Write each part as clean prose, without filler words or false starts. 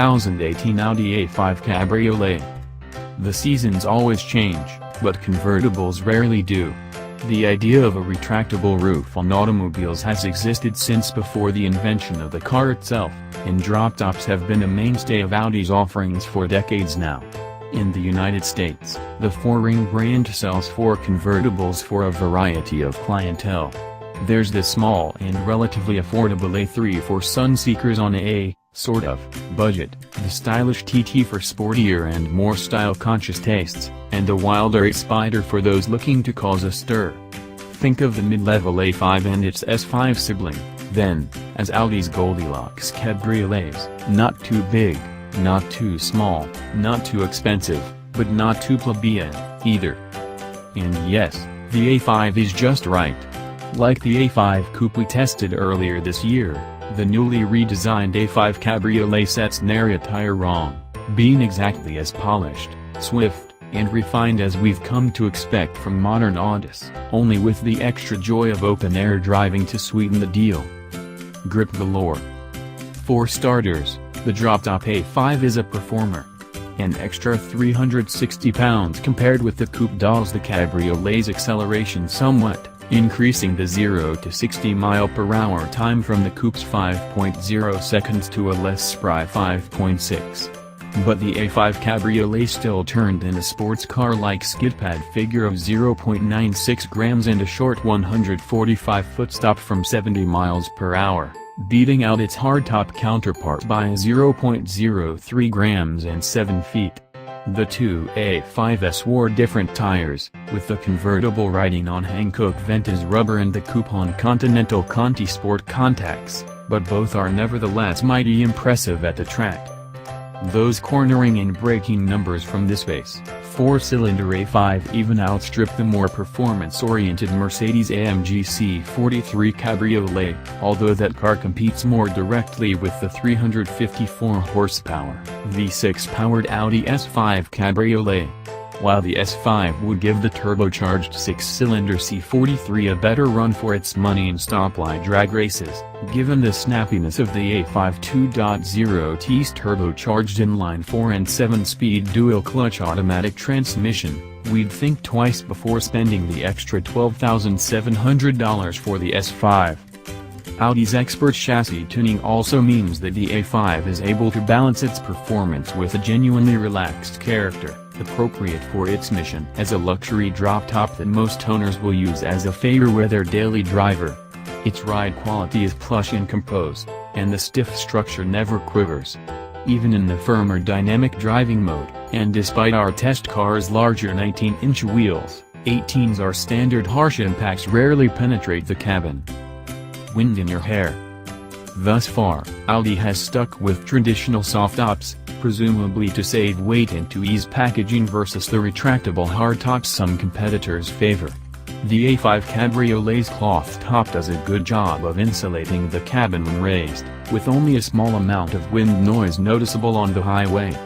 2018 Audi A5 Cabriolet. The seasons always change, but convertibles rarely do. The idea of a retractable roof on automobiles has existed since before the invention of the car itself, and drop-tops have been a mainstay of Audi's offerings for decades now. In the United States, the four-ring brand sells four convertibles for a variety of clientele. There's the small and relatively affordable A3 for sun-seekers on a, sort of, budget, the stylish TT for sportier and more style-conscious tastes, and the wilder A-Spider for those looking to cause a stir. Think of the mid-level A5 and its S5 sibling, then, as Audi's Goldilocks cabriolets, not too big, not too small, not too expensive, but not too plebeian, either. And yes, the A5 is just right. Like the A5 Coupe we tested earlier this year, the newly redesigned A5 Cabriolet sets nary a tire wrong, being exactly as polished, swift, and refined as we've come to expect from modern Audis, only with the extra joy of open-air driving to sweeten the deal. Grip galore. For starters, the drop-top A5 is a performer. An extra 360 pounds compared with the Coupe dulls the Cabriolet's acceleration somewhat, increasing the 0 to 60 mph time from the Coupe's 5.0 seconds to a less spry 5.6. But the A5 Cabriolet still turned in a sports car-like skid-pad figure of 0.96 grams and a short 145-foot stop from 70 mph, beating out its hardtop counterpart by 0.03 grams and 7 feet. The two A5s wore different tires, with the convertible riding on Hankook Ventus rubber and the Coupe on Continental Conti Sport contacts, but both are nevertheless mighty impressive at the track. Those cornering and braking numbers from this base, four-cylinder A5 even outstrip the more performance-oriented Mercedes-AMG C43 Cabriolet, although that car competes more directly with the 354-horsepower, V6-powered Audi S5 Cabriolet. While the S5 would give the turbocharged six-cylinder C43 a better run for its money in stoplight drag races, given the snappiness of the A5 2.0T's turbocharged inline 4 and 7-speed dual-clutch automatic transmission, we'd think twice before spending the extra $12,700 for the S5. Audi's expert chassis tuning also means that the A5 is able to balance its performance with a genuinely relaxed character, appropriate for its mission as a luxury drop-top that most owners will use as a fair-weather daily driver. Its ride quality is plush and composed, and the stiff structure never quivers. Even in the firmer dynamic driving mode, and despite our test car's larger 19-inch wheels, 18s our standard harsh impacts rarely penetrate the cabin. Wind in your hair. Thus far, Audi has stuck with traditional soft-tops, presumably to save weight and to ease packaging versus the retractable hardtops some competitors favor. The A5 Cabriolet's cloth top does a good job of insulating the cabin when raised, with only a small amount of wind noise noticeable on the highway.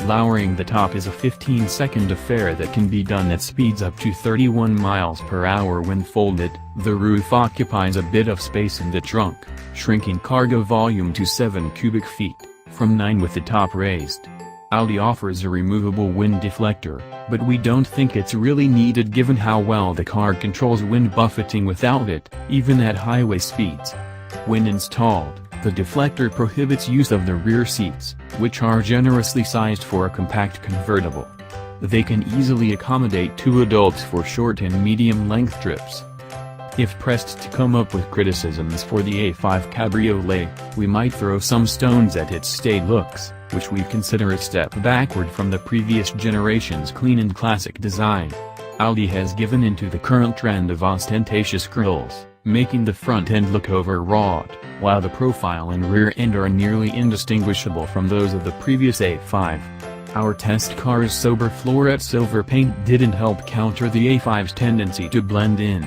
Lowering the top is a 15-second affair that can be done at speeds up to 31 mph when folded. The roof occupies a bit of space in the trunk, shrinking cargo volume to 7 cubic feet, from 9 with the top raised. Audi offers a removable wind deflector, but we don't think it's really needed given how well the car controls wind buffeting without it, even at highway speeds. When installed, the deflector prohibits use of the rear seats, which are generously sized for a compact convertible. They can easily accommodate two adults for short and medium-length trips. If pressed to come up with criticisms for the A5 Cabriolet, we might throw some stones at its staid looks, which we consider a step backward from the previous generation's clean and classic design. Audi has given into the current trend of ostentatious grilles, making the front end look overwrought, while the profile and rear end are nearly indistinguishable from those of the previous A5. Our test car's sober floret silver paint didn't help counter the A5's tendency to blend in.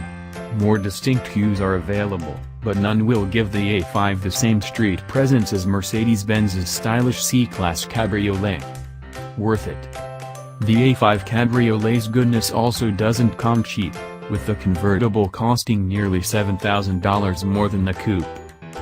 More distinct hues are available, but none will give the A5 the same street presence as Mercedes-Benz's stylish C-Class Cabriolet. Worth it. The A5 Cabriolet's goodness also doesn't come cheap, with the convertible costing nearly $7,000 more than the coupe.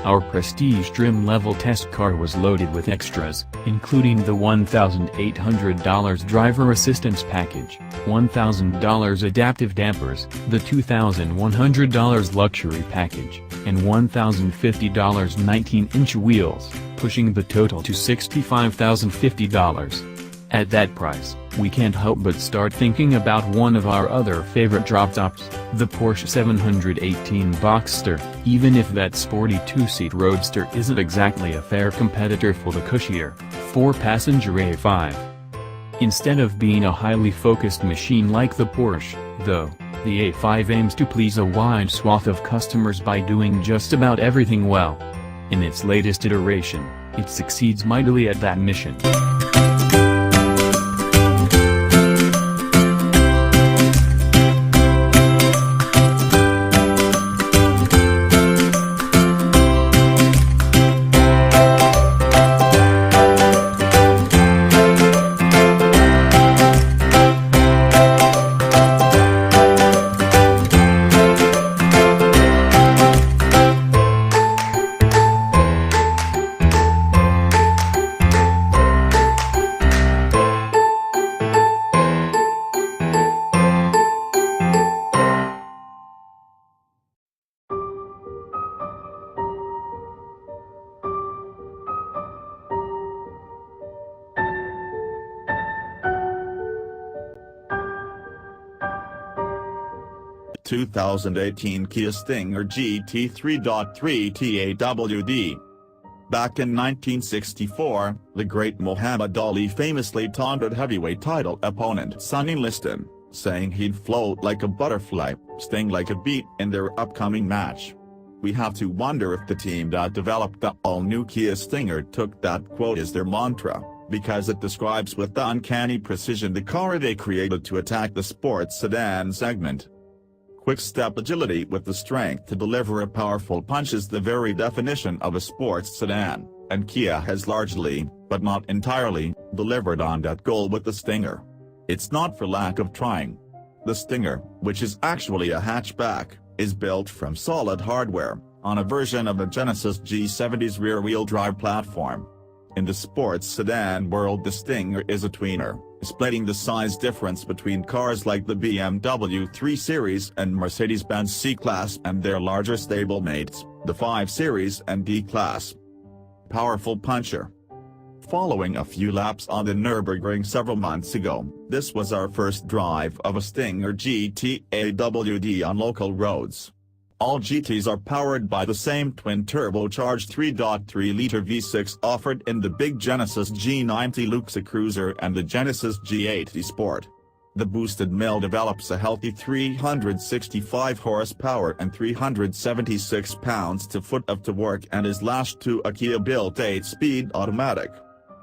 Our prestige trim-level test car was loaded with extras, including the $1,800 driver assistance package, $1,000 adaptive dampers, the $2,100 luxury package, and $1,050 19-inch wheels, pushing the total to $65,050. At that price, we can't help but start thinking about one of our other favorite drop-tops, the Porsche 718 Boxster, even if that sporty two-seat roadster isn't exactly a fair competitor for the cushier, four-passenger A5. Instead of being a highly focused machine like the Porsche, though, the A5 aims to please a wide swath of customers by doing just about everything well. In its latest iteration, it succeeds mightily at that mission. The 2018 Kia Stinger GT 3.3 AWD. Back in 1964, the great Muhammad Ali famously taunted heavyweight title opponent Sonny Liston, saying he'd float like a butterfly, sting like a bee in their upcoming match. We have to wonder if the team that developed the all-new Kia Stinger took that quote as their mantra, because it describes with the uncanny precision the car they created to attack the sports sedan segment. Quick-step agility with the strength to deliver a powerful punch is the very definition of a sports sedan, and Kia has largely, but not entirely, delivered on that goal with the Stinger. It's not for lack of trying. The Stinger, which is actually a hatchback, is built from solid hardware, on a version of the Genesis G70's rear-wheel drive platform. In the sports sedan world, the Stinger is a tweener, splitting the size difference between cars like the BMW 3 Series and Mercedes-Benz C-Class and their larger stablemates, the 5 Series and D-Class. Powerful puncher. Following a few laps on the Nürburgring several months ago, this was our first drive of a Stinger GT AWD on local roads. All GTs are powered by the same twin-turbocharged 3.3-liter V6 offered in the big Genesis G90 Luxe Cruiser and the Genesis G80 Sport. The boosted mill develops a healthy 365 horsepower and 376 pounds-to-foot of torque and is lashed to a Kia-built 8-speed automatic.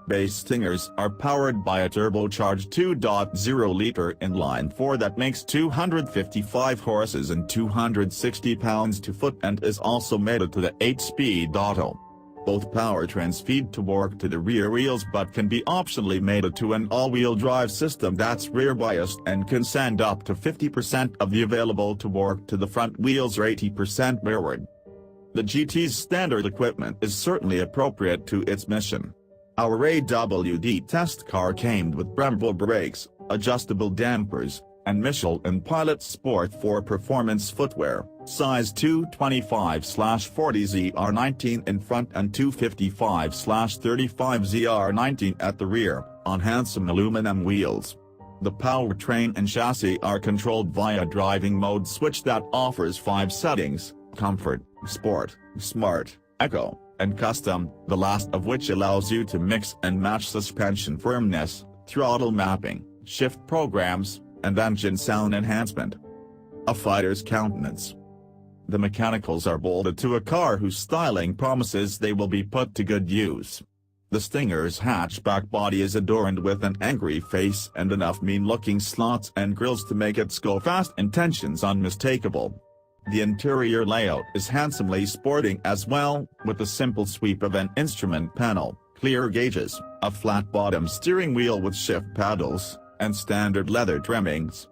Base Stingers are powered by a turbocharged 2.0-liter inline-4 that makes 255 horses and 260 pounds-to-foot and is also mated to the 8-speed auto. Both powertrains feed torque to the rear wheels but can be optionally mated to an all-wheel drive system that's rear-biased and can send up to 50% of the available torque to the front wheels or 80% rearward. The GT's standard equipment is certainly appropriate to its mission. Our AWD test car came with Brembo brakes, adjustable dampers, and Michelin Pilot Sport 4 performance footwear, size 225/40 ZR19 in front and 255/35 ZR19 at the rear, on handsome aluminum wheels. The powertrain and chassis are controlled via driving mode switch that offers 5 settings: Comfort, Sport, Smart, Eco, and Custom, the last of which allows you to mix and match suspension firmness, throttle mapping, shift programs, and engine sound enhancement. A fighter's countenance. The mechanicals are bolted to a car whose styling promises they will be put to good use. The Stinger's hatchback body is adorned with an angry face and enough mean-looking slots and grills to make its go-fast intentions unmistakable. The interior layout is handsomely sporting as well, with a simple sweep of an instrument panel, clear gauges, a flat-bottom steering wheel with shift paddles, and standard leather trimmings.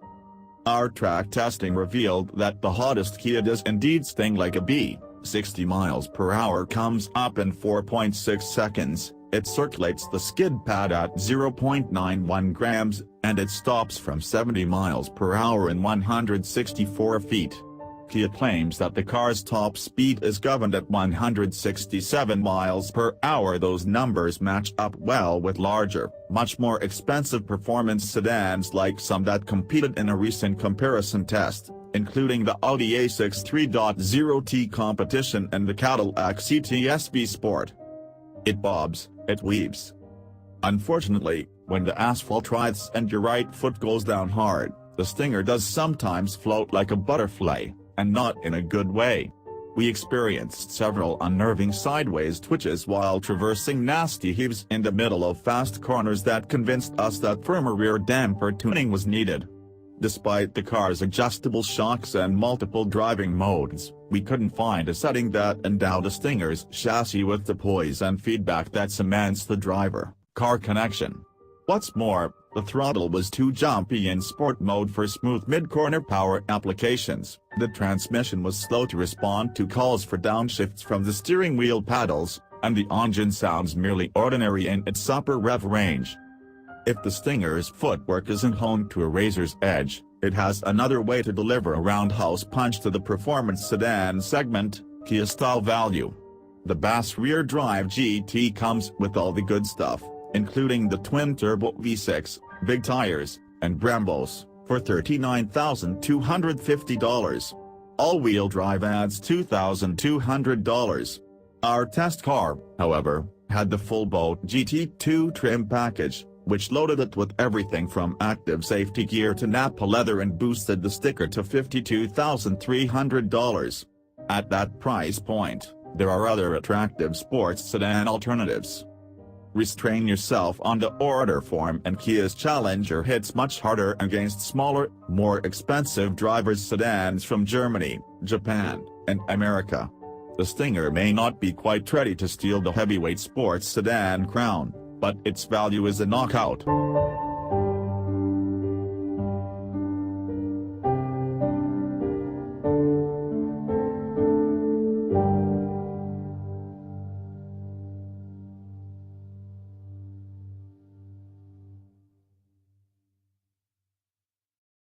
Our track testing revealed that the hottest Kia does indeed sting like a bee, 60 miles per hour comes up in 4.6 seconds, it circulates the skid pad at 0.91 grams, and it stops from 70 miles per hour in 164 feet. Kia claims that the car's top speed is governed at 167 miles per hour. Those numbers match up well with larger, much more expensive performance sedans like some that competed in a recent comparison test, including the Audi A6 3.0T Competition and the Cadillac CT-SB Sport. It bobs, it weaves. Unfortunately, when the asphalt writhes and your right foot goes down hard, the Stinger does sometimes float like a butterfly, and not in a good way. We experienced several unnerving sideways twitches while traversing nasty heaves in the middle of fast corners that convinced us that firmer rear damper tuning was needed. Despite the car's adjustable shocks and multiple driving modes, we couldn't find a setting that endowed a Stinger's chassis with the poise and feedback that cements the driver-car connection. What's more, the throttle was too jumpy in sport mode for smooth mid-corner power applications, the transmission was slow to respond to calls for downshifts from the steering wheel paddles, and the engine sounds merely ordinary in its upper rev range. If the Stinger's footwork isn't honed to a razor's edge, it has another way to deliver a roundhouse punch to the performance sedan segment: Kia-style value. The Bass rear-drive GT comes with all the good stuff, including the twin-turbo V6, big tires, and Brembos, for $39,250. All-wheel drive adds $2,200. Our test car, however, had the full boat GT2 trim package, which loaded it with everything from active safety gear to Nappa leather and boosted the sticker to $52,300. At that price point, there are other attractive sports sedan alternatives. Restrain yourself on the order form, and Kia's Challenger hits much harder against smaller, more expensive driver's sedans from Germany, Japan, and America. The Stinger may not be quite ready to steal the heavyweight sports sedan crown, but its value is a knockout.